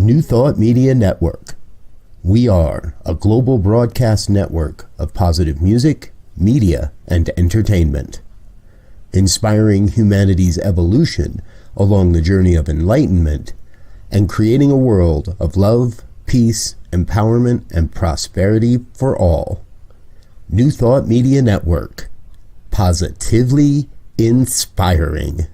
New Thought Media Network. We are a global broadcast network of positive music, media, and entertainment, inspiring humanity's evolution along the journey of enlightenment and creating a world of love, peace, empowerment, and prosperity for all. New Thought Media Network. Positively inspiring.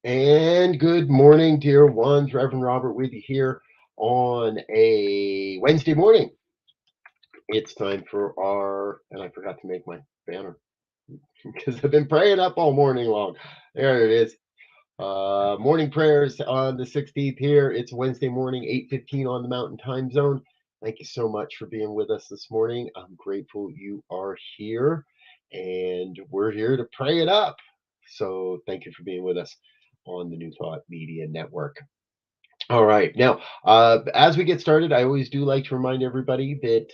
And good morning, dear ones. Reverend Robert with you here on a Wednesday morning. It's time for and I forgot to make my banner because I've been praying up all morning long. There it is. Morning prayers on the 16th here. It's Wednesday morning, 8:15 on the Mountain Time Zone. Thank you so much for being with us this morning. I'm grateful you are here, and we're here to pray it up. So thank you for being with us on the New Thought Media Network. All right. Now, as we get started, I always do like to remind everybody that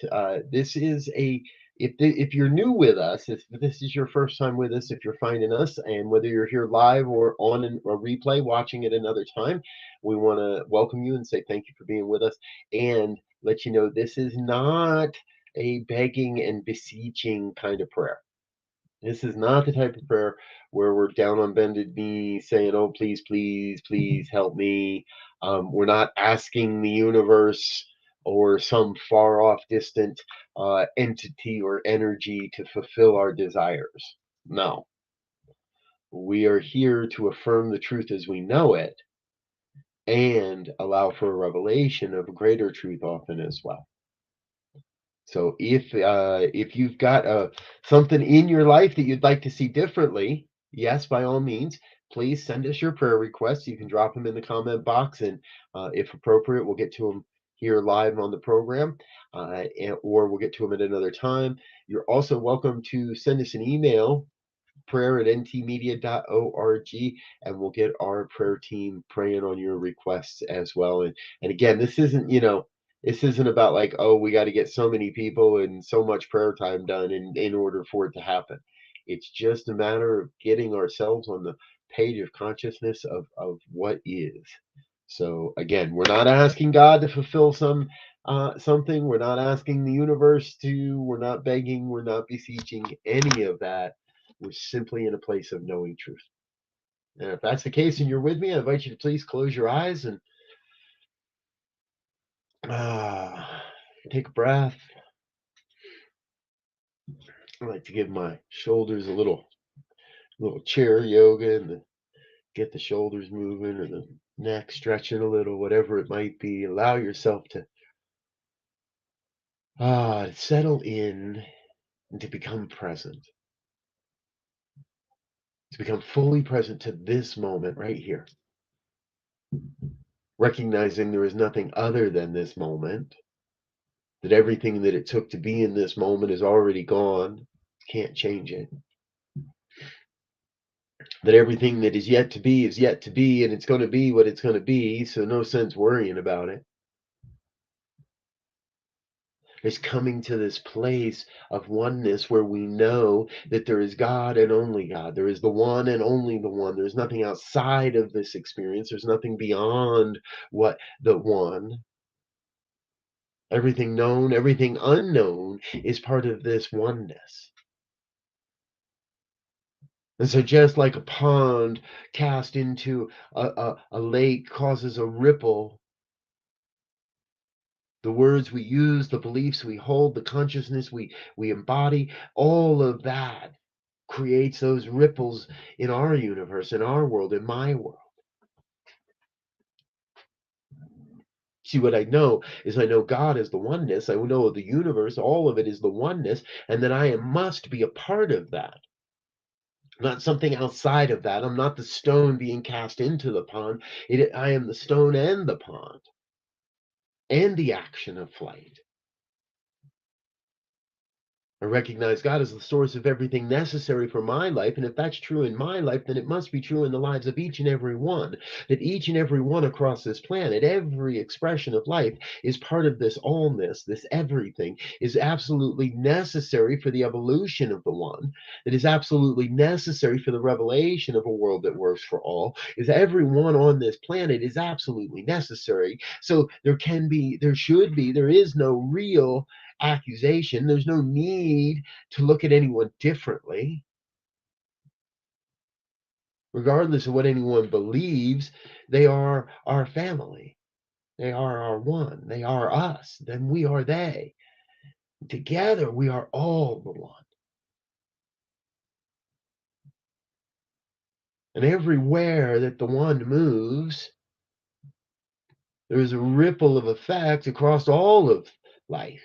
this is if you're new with us, if this is your first time with us, if you're finding us, and whether you're here live or on a replay, watching it another time, we want to welcome you and say thank you for being with us and let you know this is not a begging and beseeching kind of prayer. This is not the type of prayer where we're down on bended knee saying, oh, please, please, please help me. We're not asking the universe or some far off distant entity or energy to fulfill our desires. No. We are here to affirm the truth as we know it and allow for a revelation of a greater truth often as well. So if you've got something in your life that you'd like to see differently, yes, by all means, please send us your prayer requests. You can drop them in the comment box, and if appropriate, we'll get to them here live on the program, or we'll get to them at another time. You're also welcome to send us an email, prayer@ntmedia.org, and we'll get our prayer team praying on your requests as well. And again, this isn't about like, oh, we got to get so many people and so much prayer time done in order for it to happen. It's just a matter of getting ourselves on the page of consciousness of what is. So again, we're not asking God to fulfill something. We're not asking the universe to. We're not begging. We're not beseeching any of that. We're simply in a place of knowing truth. And if that's the case and you're with me, I invite you to please close your eyes and take a breath. I like to give my shoulders a little chair yoga and get the shoulders moving or the neck stretching a little, whatever it might be. Allow yourself to settle in and to become present, to become fully present to this moment right here, recognizing there is nothing other than this moment, that everything that it took to be in this moment is already gone, can't change it, that everything that is yet to be, and it's going to be what it's going to be, so no sense worrying about it. Is coming to this place of oneness where we know that there is God and only God. There is the one and only the one. There's nothing outside of this experience. There's nothing beyond what the one. Everything known, everything unknown is part of this oneness. And so just like a pond cast into a lake causes a ripple, the words we use, the beliefs we hold, the consciousness we embody, all of that creates those ripples in our universe, in our world, in my world. See, what I know is I know God is the oneness. I know the universe, all of it is the oneness, and that must be a part of that, not something outside of that. I'm not the stone being cast into the pond. I am the stone and the pond and the action of flight. I recognize God as the source of everything necessary for my life. And if that's true in my life, then it must be true in the lives of each and every one. That each and every one across this planet, every expression of life is part of this allness, this everything is absolutely necessary for the evolution of the one. That is absolutely necessary for the revelation of a world that works for all. Is everyone on this planet is absolutely necessary. So there is no real accusation. There's no need to look at anyone differently, regardless of what anyone believes. They are our family. They are our one. They are us. Then we are they. Together, we are all the one. And everywhere that the one moves, there is a ripple of effect across all of life.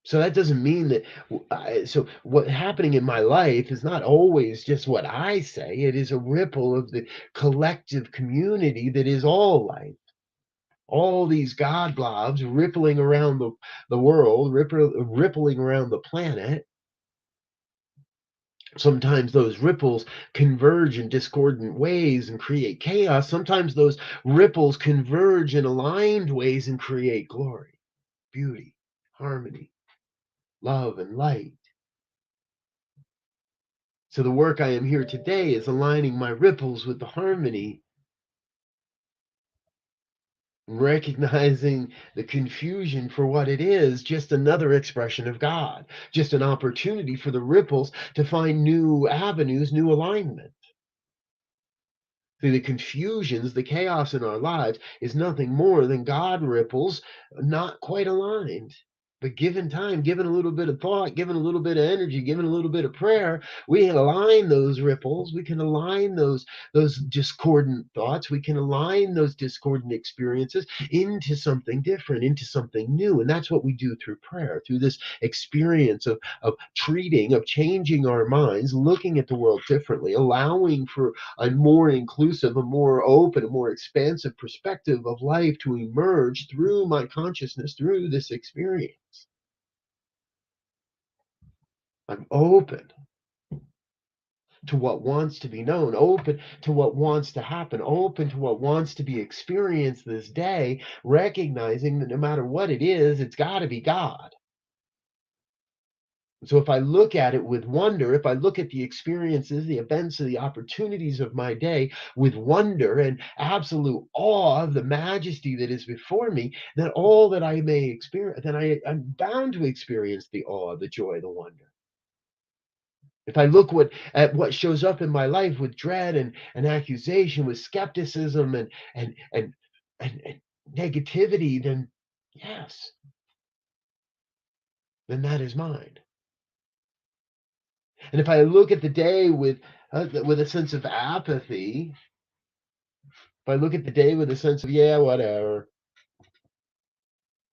So that doesn't mean that. So what happening in my life is not always just what I say. It is a ripple of the collective community that is all life. All these God blobs rippling around the world, rippling around the planet. Sometimes those ripples converge in discordant ways and create chaos. Sometimes those ripples converge in aligned ways and create glory, beauty, harmony, love, and light. So the work I am here today is aligning my ripples with the harmony, recognizing the confusion for what it is, just another expression of God, just an opportunity for the ripples to find new avenues, new alignment. See, the confusions, the chaos in our lives is nothing more than God ripples not quite aligned. But given time, given a little bit of thought, given a little bit of energy, given a little bit of prayer, we can align those ripples. We can align those discordant thoughts. We can align those discordant experiences into something different, into something new. And that's what we do through prayer, through this experience of changing our minds, looking at the world differently, allowing for a more inclusive, a more open, a more expansive perspective of life to emerge through my consciousness, through this experience. I'm open to what wants to be known, open to what wants to happen, open to what wants to be experienced this day, recognizing that no matter what it is, it's got to be God. So if I look at it with wonder, if I look at the experiences, the events, the opportunities of my day with wonder and absolute awe of the majesty that is before me, then all that I may experience, then I'm bound to experience the awe, the joy, the wonder. If I look at what shows up in my life with dread and accusation, with skepticism and negativity, then yes, then that is mine. And if I look at the day with a sense of apathy, if I look at the day with a sense of yeah, whatever,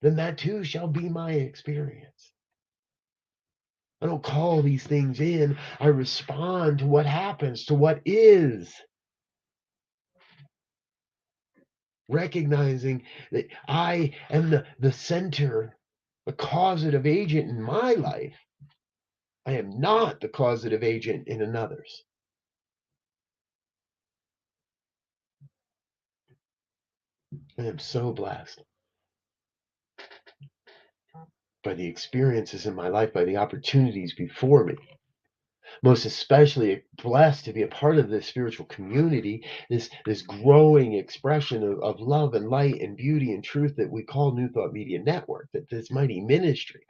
then that too shall be my experience. I don't call these things in. I respond to what happens, to what is, recognizing that I am the center, the causative agent in my life. I am not the causative agent in another's. I am so blessed by the experiences in my life, by the opportunities before me. Most especially blessed to be a part of this spiritual community, this growing expression of love and light and beauty and truth that we call New Thought Media Network, that this mighty ministry.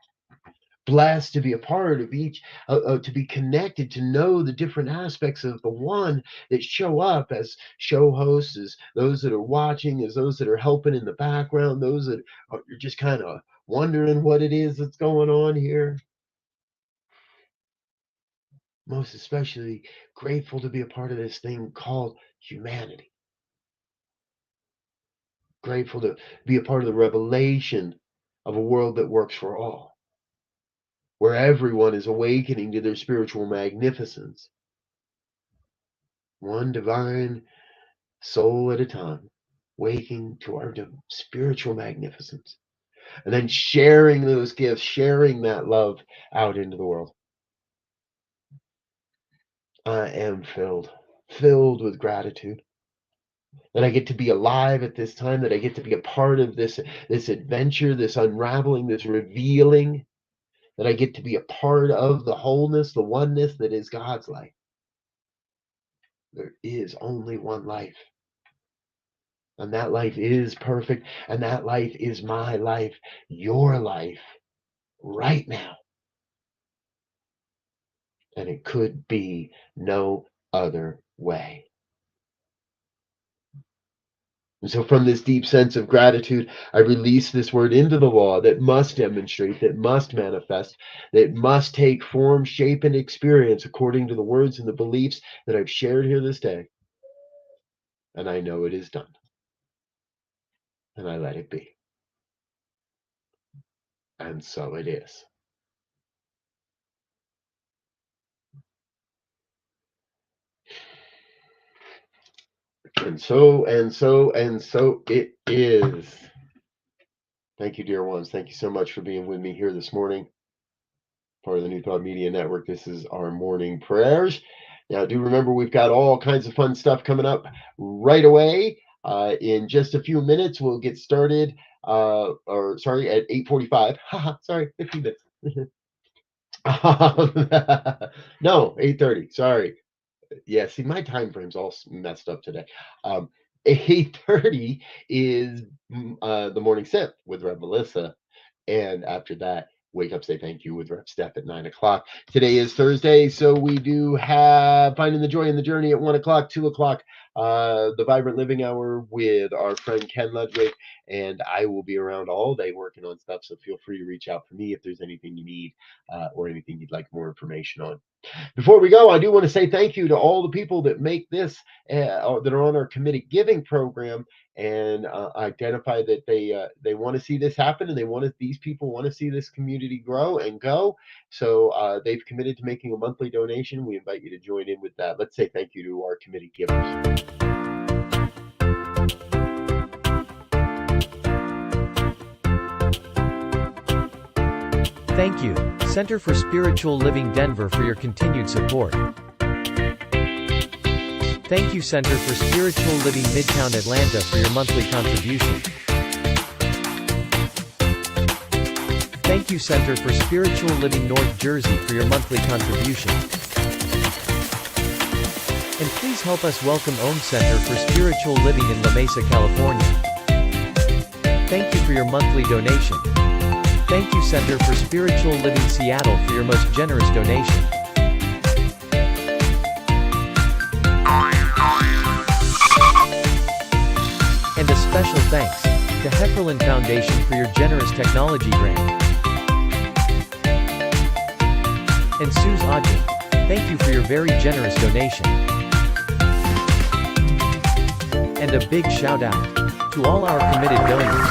Blessed to be a part of each, to be connected, to know the different aspects of the one that show up as show hosts, as those that are watching, as those that are helping in the background, those that are just kind of wondering what it is that's going on here. Most especially grateful to be a part of this thing called humanity. Grateful to be a part of the revelation of a world that works for all, where everyone is awakening to their spiritual magnificence, one divine soul at a time, waking to our spiritual magnificence, and then sharing those gifts, sharing that love out into the world. I am filled with gratitude that I get to be alive at this time, that I get to be a part of this adventure, this unraveling, this revealing, that I get to be a part of the wholeness, the oneness that is God's life. There is only one life, and that life is perfect, and that life is my life, your life, right now. And it could be no other way. And so, from this deep sense of gratitude, I release this word into the law that must demonstrate, that must manifest, that must take form, shape, and experience according to the words and the beliefs that I've shared here this day. And I know it is done. And I let it be. And so it is. And so it is. Thank you, dear ones. Thank you so much for being with me here this morning. Part of the New Thought Media Network. This is our morning prayers. Now, do remember we've got all kinds of fun stuff coming up right away. In just a few minutes, we'll get started. At 8:45. Sorry, 15 minutes. No, 8:30. Sorry. Yeah, see, my time frame's all messed up today. 8:30 is the morning sip with Rev Melissa, and after that, wake up, say thank you with Rev Steph at 9 o'clock. Today is Thursday, so we do have Finding the Joy in the Journey at 1 o'clock, 2 o'clock, the Vibrant Living Hour with our friend Ken Ludwig, and I will be around all day working on stuff. So feel free to reach out for me if there's anything you need or anything you'd like more information on. Before we go, I do want to say thank you to all the people that make this, that are on our committed giving program, and identify that they want to see this happen, and these people want to see this community grow and go. So they've committed to making a monthly donation. We invite you to join in with that. Let's say thank you to our committed givers. Thank you, Center for Spiritual Living Denver, for your continued support. Thank you, Center for Spiritual Living Midtown Atlanta, for your monthly contribution. Thank you, Center for Spiritual Living North Jersey, for your monthly contribution. And please help us welcome Om Center for Spiritual Living in La Mesa, California. Thank you for your monthly donation. Thank you, Center for Spiritual Living Seattle, for your most generous donation. And a special thanks to Hefferland Foundation for your generous technology grant. And Suze Odgen, thank you for your very generous donation. And a big shout out to all our committed donors.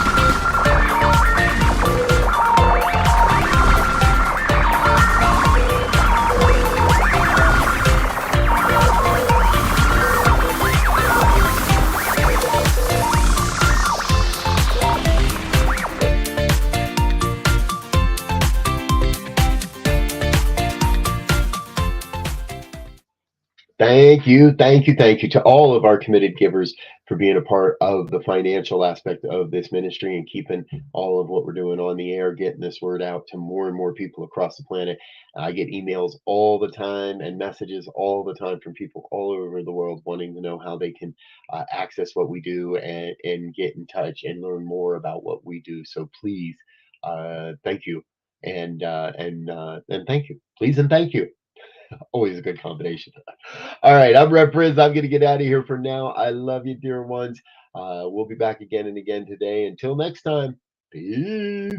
Thank you to all of our committed givers for being a part of the financial aspect of this ministry and keeping all of what we're doing on the air, getting this word out to more and more people across the planet. I get emails all the time and messages all the time from people all over the world wanting to know how they can access what we do and get in touch and learn more about what we do. So please, thank you. And thank you. Please and thank you. Always a good combination. All right, I'm Rev BRZ. I'm going to get out of here for now. I love you, dear ones. We'll be back again and again today. Until next time, peace.